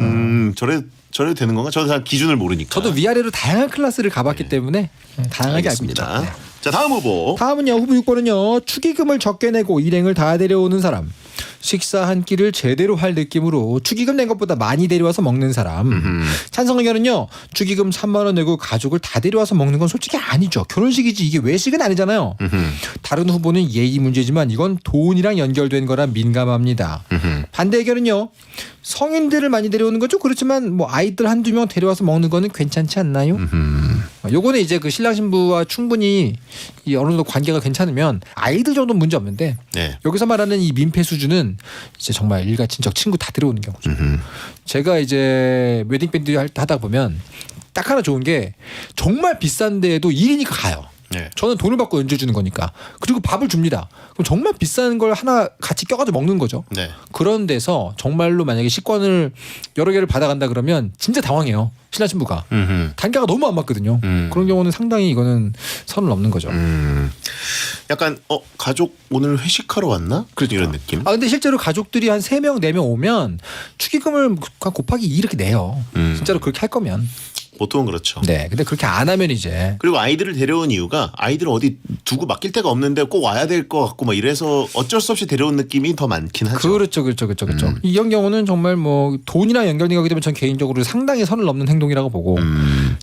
저래도 되는 건가? 저도 잘 기준을 모르니까. 저도 위아래로 다양한 클래스를 가봤기 때문에 다양하게 알고 있죠. 알겠습니다. 네. 자 다음 후보. 다음은요, 후보 6번은요, 축의금을 적게 내고 일행을 다 데려오는 사람. 식사 한 끼를 제대로 할 느낌으로 축의금 낸 것보다 많이 데려와서 먹는 사람. 찬성 의견은요, 축의금 3만 원 내고 가족을 다 데려와서 먹는 건 솔직히 아니죠. 결혼식이지 이게 외식은 아니잖아요. 다른 후보는 예의 문제지만 이건 돈이랑 연결된 거라 민감합니다. 반대 의견은요, 성인들을 많이 데려오는 거죠. 그렇지만 뭐 아이들 한두 명 데려와서 먹는 거는 괜찮지 않나요? 요거는 이제 그 신랑 신부와 충분히 이 어느 정도 관계가 괜찮으면 아이들 정도는 문제 없는데 네. 여기서 말하는 이 민폐 수준은 이제 정말 일가 친척 친구 다 데려오는 경우죠. 제가 이제 웨딩 밴드 하다 보면 딱 하나 좋은 게 정말 비싼 데에도 1인이니까 가요. 네. 저는 돈을 받고 연주 주는 거니까. 그리고 밥을 줍니다. 그럼 정말 비싼 걸 하나 같이 껴가지고 먹는 거죠. 네. 그런 데서 정말로 만약에 식권을 여러 개를 받아간다 그러면 진짜 당황해요. 신랑 신부가. 단가가 너무 안 맞거든요. 그런 경우는 상당히 이거는 선을 넘는 거죠. 약간 가족 오늘 회식하러 왔나? 그렇죠. 이런 느낌. 근데 실제로 가족들이 한 3명, 4명 오면 축의금을 곱하기 2 이렇게 내요. 진짜로 그렇게 할 거면. 보통은 그렇죠. 네. 근데 그렇게 안 하면 이제. 그리고 아이들을 데려온 이유가 아이들을 어디 두고 맡길 데가 없는데 꼭 와야 될 것 같고 막 이래서 어쩔 수 없이 데려온 느낌이 더 많긴 하죠. 그렇죠. 이런 경우는 정말 뭐 돈이랑 연결된 거기 때문에 전 개인적으로 상당히 선을 넘는 행동이라고 보고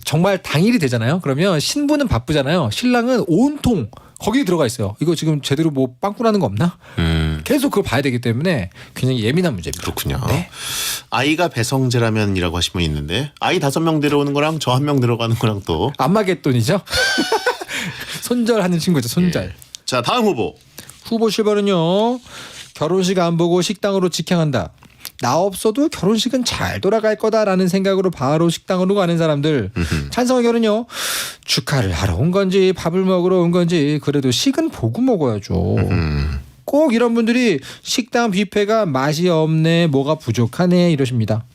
정말 당일이 되잖아요. 그러면 신부는 바쁘잖아요. 신랑은 온통 거기 들어가 있어요. 이거 지금 제대로 뭐 빵꾸나는 거 없나? 계속 그걸 봐야 되기 때문에 굉장히 예민한 문제입니다. 그렇군요. 네. 아이가 배성재라면이라고 하신 분 있는데 아이 5명 데려오는 거랑 저 1명 들어가는 거랑 또 안마겟돈이죠. 손절하는 친구죠. 손절. 자 다음 후보. 후보 7번은요. 결혼식 안 보고 식당으로 직행한다. 나 없어도 결혼식은 잘 돌아갈 거다라는 생각으로 바로 식당으로 가는 사람들. 찬성 의견은요. 축하를 하러 온 건지 밥을 먹으러 온 건지 그래도 식은 보고 먹어야죠. 꼭 이런 분들이 식당 뷔페가 맛이 없네, 뭐가 부족하네 이러십니다.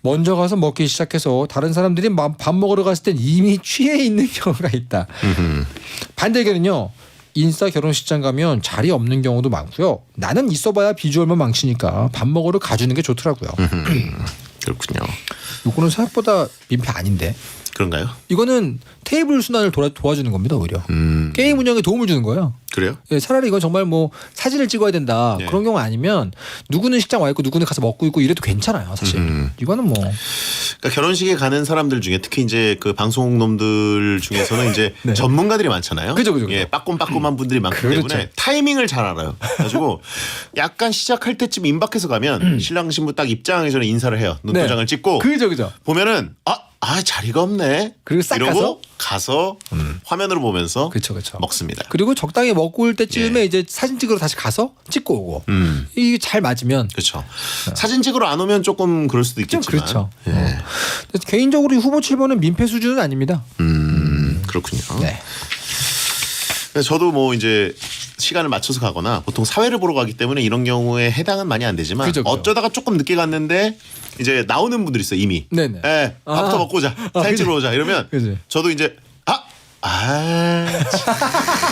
먼저 가서 먹기 시작해서 다른 사람들이 밥 먹으러 갔을 땐 이미 취해 있는 경우가 있다. 반대 의견은요. 인싸 결혼식장 가면 자리 없는 경우도 많고요. 나는 있어봐야 비주얼만 망치니까 밥 먹으러 가주는 게 좋더라고요. 그렇군요. 요거는 생각보다 민폐 아닌데. 그런가요? 이거는 테이블 순환을 도와주는 겁니다. 오히려 게임 운영에 도움을 주는 거예요. 그래요? 예, 차라리 이건 정말 뭐 사진을 찍어야 된다 예. 그런 경우 아니면 누구는 식장 와 있고 누구는 가서 먹고 있고 이래도 괜찮아요. 사실 이거는 뭐 그러니까 결혼식에 가는 사람들 중에 특히 이제 그 방송 놈들 중에서는 이제 네. 전문가들이 많잖아요. 그죠. 예, 빠꼼빠꼼한 분들이 많기 그렇죠. 때문에 타이밍을 잘 알아요. 그래가지고 약간 시작할 때쯤 임박해서 가면 신랑 신부 딱 입장하기 전에 인사를 해요. 눈도장을 찍고 그죠. 보면은 자리가 없네. 그리고 싹 이러고 가서 화면으로 보면서 그쵸. 먹습니다. 그리고 적당히 먹고 올 때쯤에 예. 이제 사진 찍으러 다시 가서 찍고 오고 이게 잘 맞으면 그렇죠. 사진 찍으러 안 오면 조금 그럴 수도 좀 있겠지만. 그렇죠. 예. 그래서 개인적으로 이 후보 7번은 민폐 수준은 아닙니다. 그렇군요. 네. 그래서 저도 뭐 이제 시간을 맞춰서 가거나 보통 사회를 보러 가기 때문에 이런 경우에 해당은 많이 안 되지만 그죠. 어쩌다가 조금 늦게 갔는데 이제 나오는 분들이 있어요 이미. 네네. 예, 밥부터 먹고 오자. 사진 그죠. 찍으러 오자. 이러면 그죠. 저도 이제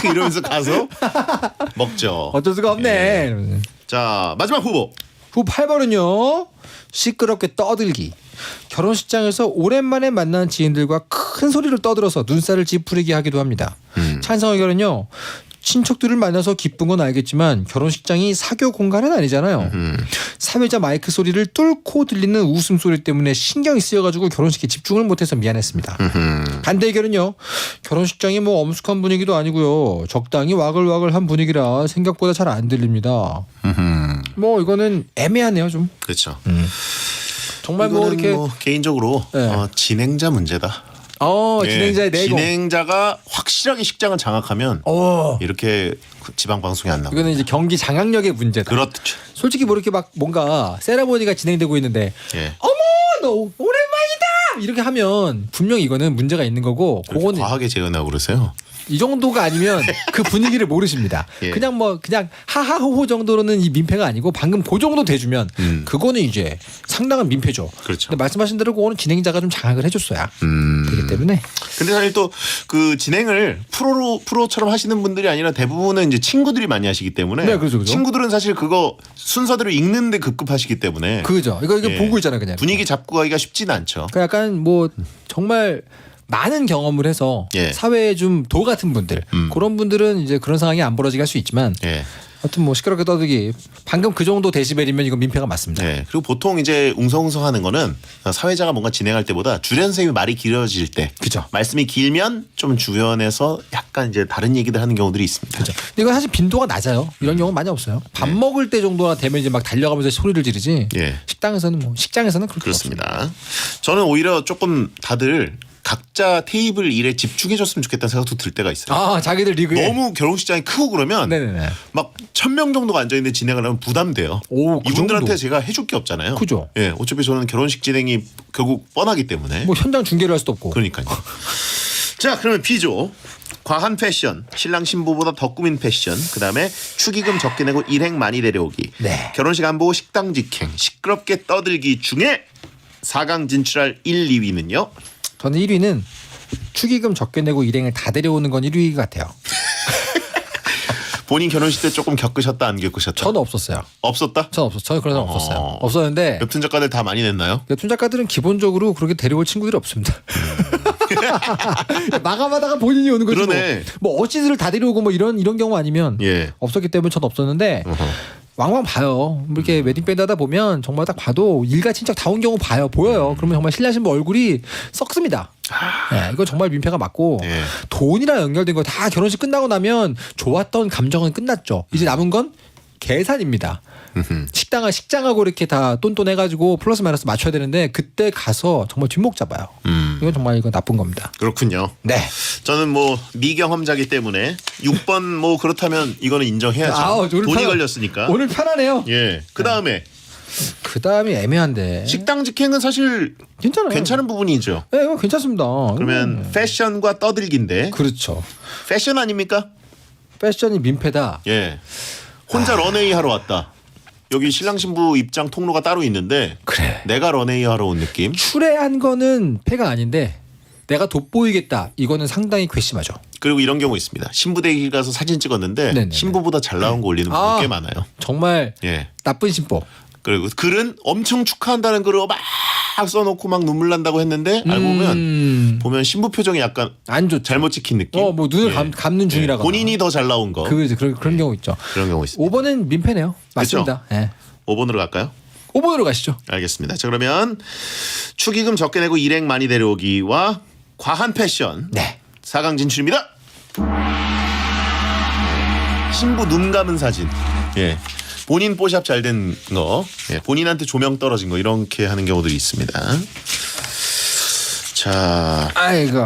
이러면서 가서 먹죠. 어쩔 수가 없네. 예. 이러면서. 자 마지막 후보. 후보 8번은요. 시끄럽게 떠들기. 결혼식장에서 오랜만에 만난 지인들과 큰 소리를 떠들어서 눈살을 찌푸리게 하기도 합니다. 찬성 의견은요. 친척들을 만나서 기쁜 건 알겠지만 결혼식장이 사교 공간은 아니잖아요. 사회자 마이크 소리를 뚫고 들리는 웃음소리 때문에 신경이 쓰여가지고 결혼식에 집중을 못해서 미안했습니다. 반대 의견은요. 결혼식장이 뭐 엄숙한 분위기도 아니고요. 적당히 와글와글한 분위기라 생각보다 잘 안 들립니다. 뭐 이거는 애매하네요 좀. 그렇죠. 정말 뭐 이거는 이렇게 뭐 개인적으로 네. 진행자 문제다. 예, 진행자의 내공. 진행자가 확실하게 식장을 장악하면 이렇게 지방 방송이 안 나와. 이거는 이제 경기 장악력의 문제다. 그렇죠. 솔직히 뭐 이렇게 막 뭔가 세라모니가 진행되고 있는데 예. 어머 너 오랜만이다 이렇게 하면 분명히 이거는 문제가 있는 거고 그거는 과하게 재현하고 그러세요. 이 정도가 아니면 그 분위기를 모르십니다. 예. 그냥 하하호호 정도로는 이 민폐가 아니고 방금 그 정도 돼주면 그거는 이제 상당한 민폐죠. 그렇죠. 근데 말씀하신 대로 그거는 진행자가 좀 장악을 해줬어야 되기 때문에 근데 사실 또 그 진행을 프로처럼 하시는 분들이 아니라 대부분은 이제 친구들이 많이 하시기 때문에 네, 그렇죠. 친구들은 사실 그거 순서대로 읽는데 급급하시기 때문에 그죠. 이거 예. 보고 있잖아요, 그냥. 분위기 잡고 가기가 쉽지는 않죠. 그러니까 약간 뭐 정말 많은 경험을 해서 예. 사회에 좀 도 같은 분들 그런 분들은 이제 그런 상황이 안 벌어지게 할 수 있지만 예. 하여튼 뭐 시끄럽게 떠들기 방금 그 정도 데시벨이면 이건 민폐가 맞습니다. 네. 그리고 보통 이제 웅성웅성하는 거는 사회자가 뭔가 진행할 때보다 주변 선생님이 말이 길어질 때, 그죠. 말씀이 길면 좀 주변에서 약간 이제 다른 얘기들 하는 경우들이 있습니다. 그죠. 근데 이건 사실 빈도가 낮아요. 이런 경우 많이 없어요. 밥 먹을 때 정도가 되면 이제 막 달려가면서 소리를 지르지. 예. 식당에서는 뭐 식장에서는 그렇게 없습니다. 그렇습니다. 저는 오히려 조금 다들 각자 테이블 일에 집중해줬으면 좋겠다는 생각도 들 때가 있어요. 아 자기들 리그에 너무 결혼식장이 크고 그러면 네네네. 막 1000명 정도가 앉아있는데 진행을 하면 부담돼요. 오, 그 이분들한테 정도. 제가 해줄 게 없잖아요. 그죠. 예, 어차피 저는 결혼식 진행이 결국 뻔하기 때문에. 뭐 현장 중계를 할 수도 없고. 그러니까요. 자, 그러면 B조. 과한 패션, 신랑 신부보다 더 꾸민 패션, 그다음에 축의금 적게 내고 일행 많이 데려오기, 네. 결혼식 안 보고 식당 직행, 시끄럽게 떠들기 중에 4강 진출할 1, 2위는요? 저는 1위는 축의금 적게 내고 일행을 다 데려오는 건 1위 같아요. 본인 결혼식 때 조금 겪으셨다 안 겪으셨다? 저는 없었어요. 없었다? 저는 그런 사람 없었어요. 없었는데 웹툰 작가들 다 많이 냈나요? 웹툰 작가들은 기본적으로 그렇게 데려올 친구들이 없습니다. 마감하다가 본인이 오는 거지. 그러네. 뭐 어시스를 다 데려오고 뭐 이런 경우 아니면 예. 없었기 때문에 전 없었는데 왕왕 봐요. 뭐 이렇게 웨딩 밴드 하다 보면 정말 딱 봐도 일가 친척 다 온 경우 보여요. 그러면 정말 신랑 신부 얼굴이 썩습니다. 네, 이거 정말 민폐가 맞고 예. 돈이랑 연결된 거 다 결혼식 끝나고 나면 좋았던 감정은 끝났죠. 이제 남은 건 계산입니다. 식장하고 이렇게 다 똔똔해가지고 플러스 마이너스 맞춰야 되는데 그때 가서 정말 뒷목 잡아요. 이건 정말 이거 나쁜 겁니다. 그렇군요. 네. 저는 뭐 미경험자기 때문에 6번 뭐 그렇다면 이거는 인정해야죠. 돈이 걸렸으니까. 오늘 편하네요. 예. 그다음에 그 다음이 애매한데. 식당 직행은 사실 괜찮아요. 괜찮은 부분이죠. 네, 이거 괜찮습니다. 그러면 패션과 떠들기인데 그렇죠. 패션 아닙니까? 패션이 민폐다. 예. 혼자 런웨이 하러 왔다. 여기 신랑 신부 입장 통로가 따로 있는데 그래. 내가 런웨이 하러 온 느낌. 출애한 거는 폐가 아닌데 내가 돋보이겠다. 이거는 상당히 괘씸하죠. 그리고 이런 경우 있습니다. 신부 댁에 가서 사진 찍었는데 네네네. 신부보다 잘 나온 거 올리는 분들 꽤 많아요. 정말 예. 나쁜 신보. 그리고 글은 엄청 축하한다는 글을 막 써놓고 막 눈물 난다고 했는데 알고 보면 신부 표정이 약간 안 좋죠. 잘못 찍힌 느낌. 뭐 눈을 감는 중이라고. 본인이 더 잘 나온 거. 그런 경우 있죠. 그런 경우 있습니다. 5번은 민폐네요. 맞습니다. 예. 5번으로 갈까요? 5번으로 가시죠. 알겠습니다. 자, 그러면 축의금 적게 내고 일행 많이 데려오기와 과한 패션. 네. 4강 진출입니다. 신부 눈 감은 사진. 예. 본인 뽀샵 잘 된 거. 예. 본인한테 조명 떨어진 거 이렇게 하는 경우들이 있습니다. 자, 아이고.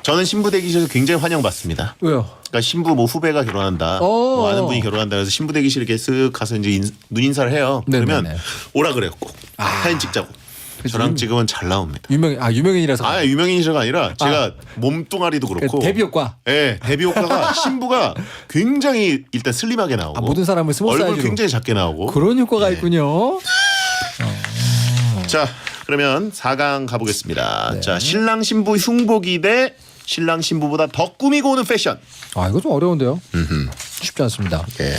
저는 신부 대기실에서 굉장히 환영받습니다. 왜요? 그러니까 신부 뭐 후배가 결혼한다, 뭐 아는 분이 결혼한다 그래서 신부 대기실 이렇게 쓱 가서 이제 눈 인사를 해요. 네네네. 그러면 오라 그래요. 꼭 사진 찍자고. 저랑 찍으면 잘 나옵니다. 유명인이라서. 유명인이라가 아니라 제가 몸뚱아리도 그렇고 데뷔 효과. 예, 데뷔 효과가 신부가 굉장히 일단 슬림하게 나오고 모든 사람을 스몰 얼굴 사이즈로. 굉장히 작게 나오고 그런 효과가 있군요. 자, 그러면 4강 가보겠습니다. 네. 자, 신랑 신부 흉복이 대 신랑 신부보다 더 꾸미고 오는 패션. 이거 좀 어려운데요. 쉽지 않습니다. 예,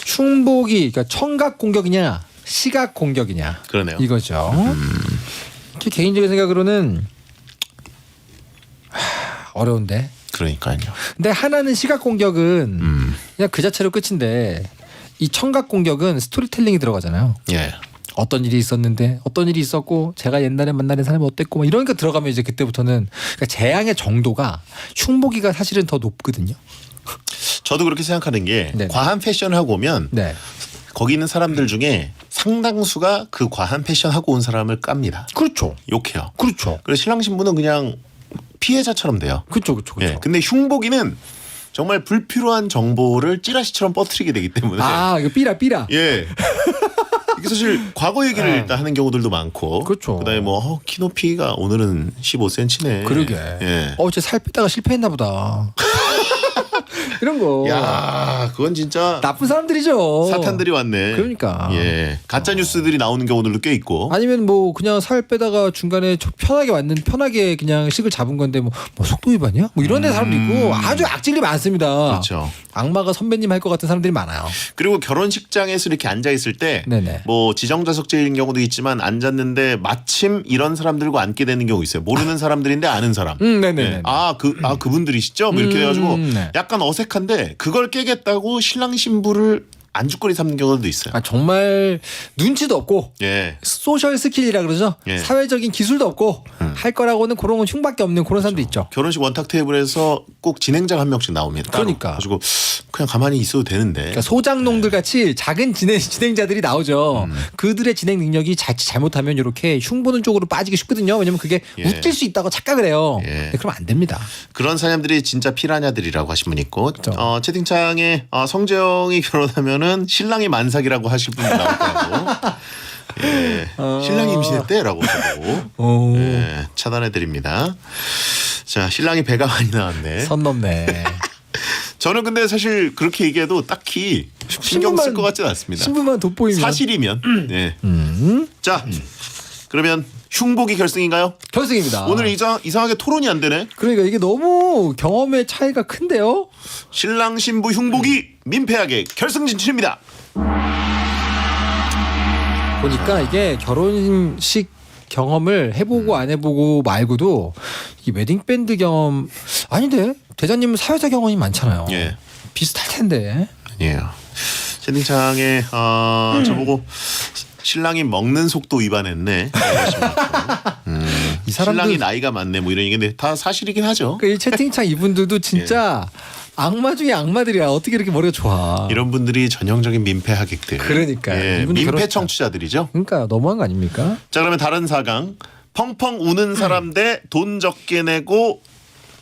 흉복이 그러니까 청각 공격이냐 시각 공격이냐 그러네요. 이거죠. 제 개인적인 생각으로는 어려운데. 그러니까요. 근데 하나는 시각 공격은 그냥 그 자체로 끝인데 이 청각 공격은 스토리텔링이 들어가잖아요. 예, 어떤 일이 있었는데 어떤 일이 있었고 제가 옛날에 만나는 사람이 어땠고 뭐 이런 거 들어가면 이제 그때부터는 그러니까 재앙의 정도가 흉보기가 사실은 더 높거든요. 저도 그렇게 생각하는 게 네네. 과한 패션 하고 오면 네, 거기 있는 사람들 중에 상당수가 그 과한 패션 하고 온 사람을 깝니다. 그렇죠, 욕해요. 그렇죠, 그래서 신랑 신부는 그냥 피해자처럼 돼요. 그렇죠, 그렇죠. 예, 근데 흉보기는 정말 불필요한 정보를 찌라시처럼 뻗뜨리게 되기 때문에 이거 삐라. 예. 이게 사실 과거 얘기를 일단 하는 경우들도 많고, 그렇죠. 그다음에 뭐 키 높이가 오늘은 15cm네. 그러게. 예. 쟤 살 빼다가 실패했나 보다. 이런 거. 야, 그건 진짜 나쁜 사람들이죠. 사탄들이 왔네. 그러니까. 예. 가짜 뉴스들이 나오는 경우들도 꽤 있고. 아니면 뭐 그냥 살 빼다가 중간에 편하게 그냥 식을 잡은 건데 뭐 속도 위반이야? 뭐 이런 데 사람도 있고 아주 악질이 많습니다. 그렇죠. 악마가 선배님 할 것 같은 사람들이 많아요. 그리고 결혼식장에서 이렇게 앉아 있을 때, 네네. 뭐 지정자석제인 경우도 있지만 앉았는데 마침 이런 사람들과 앉게 되는 경우 있어요. 모르는 사람들인데 아는 사람. 네네네. 예. 그분들이시죠? 뭐 이렇게 해가지고 네. 약간 어색한데 그걸 깨겠다고 신랑 신부를 안주거리 삼는 경우도 있어요. 정말 눈치도 없고 예. 소셜 스킬이라 그러죠. 예. 사회적인 기술도 없고 할 거라고는 그런 건 흉밖에 없는 그런 사람도 있죠. 결혼식 원탁 테이블에서 꼭 진행자가 한 명씩 나옵니다. 따로. 그러니까. 가지고 그냥 가만히 있어도 되는데. 그러니까 소장농들 같이 작은 진행자들이 나오죠. 그들의 진행 능력이 자칫 잘못하면 이렇게 흉보는 쪽으로 빠지기 쉽거든요. 왜냐면 그게 예. 웃길 수 있다고 착각을 해요. 예. 근데 그러면 안 됩니다. 그런 사람들이 진짜 피라냐들이라고 하신 분 있고, 그렇죠. 채팅창에 성재형이 결혼하면은 신랑이 만삭이라고 하실 분이 나올 거고, 예. 신랑이 임신했대라고 하고 예. 차단해 드립니다. 자, 신랑이 배가 많이 나왔네. 선 넘네. 저는 근데 사실 그렇게 얘기해도 딱히 신경 쓸 것 같지는 않습니다. 신부만 돋보이면 사실이면. 예. 자, 그러면 흉복이 결승인가요? 결승입니다. 오늘 이상하게 토론이 안 되네. 그러니까 이게 너무 경험의 차이가 큰데요. 신랑 신부 흉복이 민폐하게 결승 진출입니다. 보니까 이게 결혼식 경험을 해보고 안 해보고 말고도 이 웨딩 밴드 경험 아닌데 대장님은 사회자 경험이 많잖아요. 예. 비슷할 텐데. 아니에요. 채팅창에 저보고 신랑이 먹는 속도 위반했네. 이 사람들 신랑이 나이가 많네. 뭐 이런 얘기인데 다 사실이긴 하죠. 이 채팅창 이분들도 진짜 악마 중에 악마들이야. 어떻게 이렇게 머리가 좋아. 이런 분들이 전형적인 민폐 하객들. 그러니까요. 예, 이분들 민폐 결혼- 청취자들이죠. 그러니까 너무한 거 아닙니까? 자, 그러면 다른 4강. 펑펑 우는 사람 대 돈 적게 내고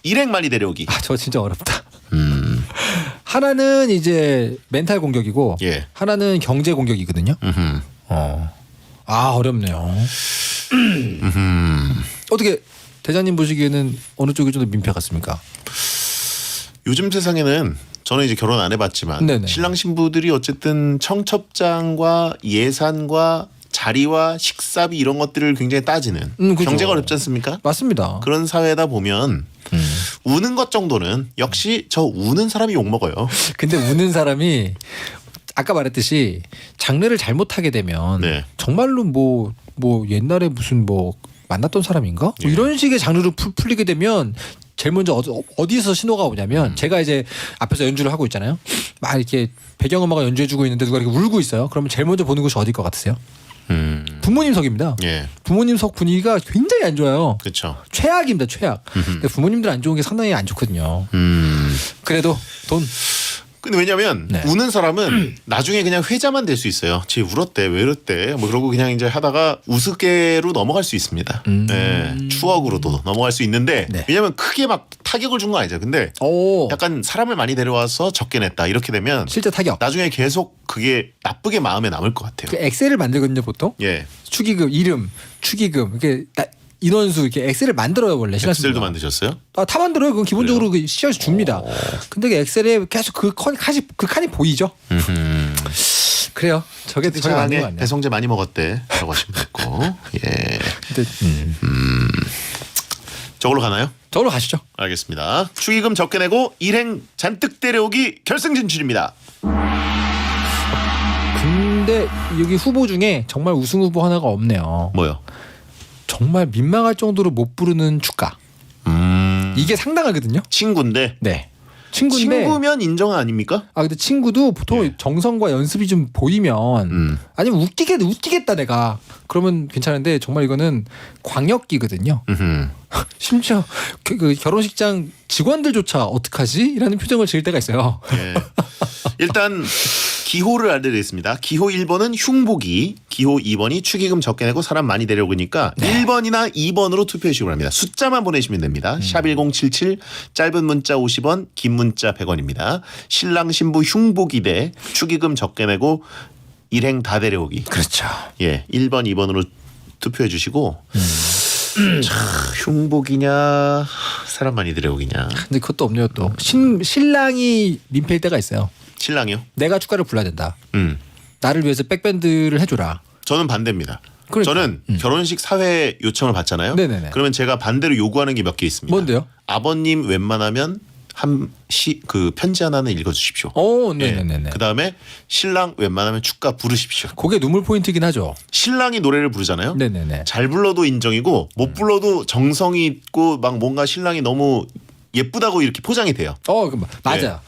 일행 많이 데려오기. 저 진짜 어렵다. 하나는 이제 멘탈 공격이고 예. 하나는 경제 공격이거든요. 어렵네요. 어떻게 대장님 보시기에는 어느 쪽이 좀 더 민폐 같습니까? 요즘 세상에는 저는 이제 결혼 안 해봤지만 네네. 신랑 신부들이 어쨌든 청첩장과 예산과 자리와 식사비 이런 것들을 굉장히 따지는 그죠. 경제가 어렵지 않습니까? 맞습니다. 그런 사회다 보면 우는 것 정도는 역시 저 우는 사람이 욕먹어요. 근데 우는 사람이 아까 말했듯이 장르를 잘못하게 되면 네. 정말로 뭐 옛날에 무슨 뭐 만났던 사람인가? 뭐 예. 이런 식의 장르로 풀리게 되면 제일 먼저 어디서 신호가 오냐면 제가 이제 앞에서 연주를 하고 있잖아요. 막 이렇게 배경음악을 연주해주고 있는데 누가 이렇게 울고 있어요. 그러면 제일 먼저 보는 곳이 어딜 것 같으세요? 부모님 석입니다. 예. 부모님 석 분위기가 굉장히 안 좋아요. 그렇죠. 최악입니다. 최악. 근데 부모님들 안 좋은 게 상당히 안 좋거든요. 그래도 돈. 근데 왜냐면 네. 우는 사람은 나중에 그냥 회자만 될 수 있어요. 쟤 울었대 왜 이랬대 뭐 그러고 그냥 이제 하다가 우스개로 넘어갈 수 있습니다. 네, 추억으로도 넘어갈 수 있는데 네. 왜냐면 크게 막 타격을 준 거 아니죠. 근데 오. 약간 사람을 많이 데려와서 적게 냈다 이렇게 되면 실제 타격. 나중에 계속 그게 나쁘게 마음에 남을 것 같아요. 그 엑셀을 만들거든요 보통. 예, 축의금, 이름, 축의금 이렇게 인원수 이렇게 엑셀을 만들어요 원래. 엑셀도 만드셨어요? 다 만들어요. 그건 기본적으로 그 시험에서 줍니다. 근데 그 엑셀에 계속 그 칸이 보이죠. 그래요. 저게 맞는 거 세상에 아니야. 배성재 많이 먹었대라고 하시면 됐고 예, 근데 저걸로 가나요? 저걸로 가시죠. 알겠습니다. 축의금 적게 내고 일행 잔뜩 데려오기 결승 진출입니다. 근데 여기 후보 중에 정말 우승 후보 하나가 없네요. 뭐요? 정말 민망할 정도로 못 부르는 축가. 이게 상당하거든요. 친구인데 네. 친구인데. 친구면 인정 아닙니까? 아 근데 친구도 보통 예. 정성과 연습이 좀 보이면 아니면 웃기겠다 내가 그러면 괜찮은데 정말 이거는 광역기거든요. 심지어 그 결혼식장 직원들조차 어떡하지? 이라는 표정을 지을 때가 있어요. 예. 일단 기호를 알려드리겠습니다. 기호 1번은 흉보기, 기호 2번이 축의금 적게 내고 사람 많이 데려오니까 1번이나 2번으로 투표해 주시기 바랍니다. 숫자만 보내시면 됩니다. 샵 1077 짧은 문자 50원 긴 문자 100원입니다. 신랑 신부 흉보기 대 축의금 적게 내고 일행 다 데려오기. 그렇죠. 예, 1번 2번으로 투표해 주시고 자, 흉보기냐 사람 많이 데려오기냐. 근데 그것도 없네요 또. 신랑이 민폐일 때가 있어요. 신랑이요? 내가 축가를 불러야 된다. 나를 위해서 백밴드를 해줘라. 저는 반대입니다. 그러니까. 저는 결혼식 사회 요청을 받잖아요. 네네네. 그러면 제가 반대로 요구하는 게 몇 개 있습니다. 뭔데요? 아버님 웬만하면 그 편지 하나는 읽어주십시오. 오, 네네네. 그 다음에 신랑 웬만하면 축가 부르십시오. 그게 눈물 포인트긴 하죠. 신랑이 노래를 부르잖아요. 네네네. 잘 불러도 인정이고 못 불러도 정성이 있고 막 뭔가 신랑이 너무 예쁘다고 이렇게 포장이 돼요. 맞아요.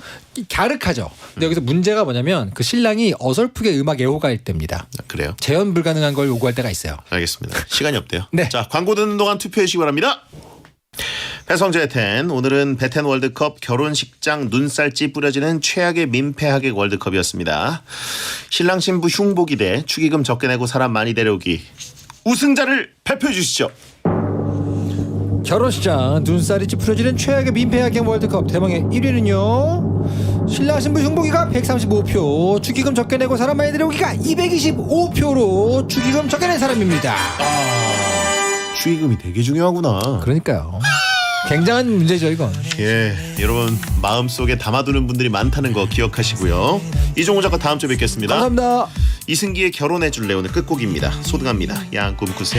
갸륵하죠. 근데 여기서 문제가 뭐냐면 그 신랑이 어설프게 음악 애호가일 때입니다. 그래요? 재현 불가능한 걸 요구할 때가 있어요. 알겠습니다. 시간이 없대요. 네. 자, 광고 듣는 동안 투표해 주시기 바랍니다. 배성재의 텐, 오늘은 베텐 월드컵 결혼식장 눈살찌 뿌려지는 최악의 민폐 하객 월드컵이었습니다. 신랑 신부 흉보기 대 축의금 적게 내고 사람 많이 데려오기. 우승자를 발표해 주시죠. 결혼식장 눈살이 찌푸려지는 최악의 민폐 하객 월드컵 대망의 1위는요. 신랑 신부 흉보기가 135표, 축의금 적게 내고 사람 많이 데려오기가 225표로 축의금 적게 낸 사람입니다. 축의금이 되게 중요하구나. 그러니까요. 굉장한 문제죠 이건. 예, 여러분 마음속에 담아두는 분들이 많다는 거 기억하시고요. 이종호 작가 다음 주에 뵙겠습니다. 감사합니다. 이승기의 결혼해줄래 오늘 끝곡입니다. 소등합니다. 야한 꿈 꾸세요.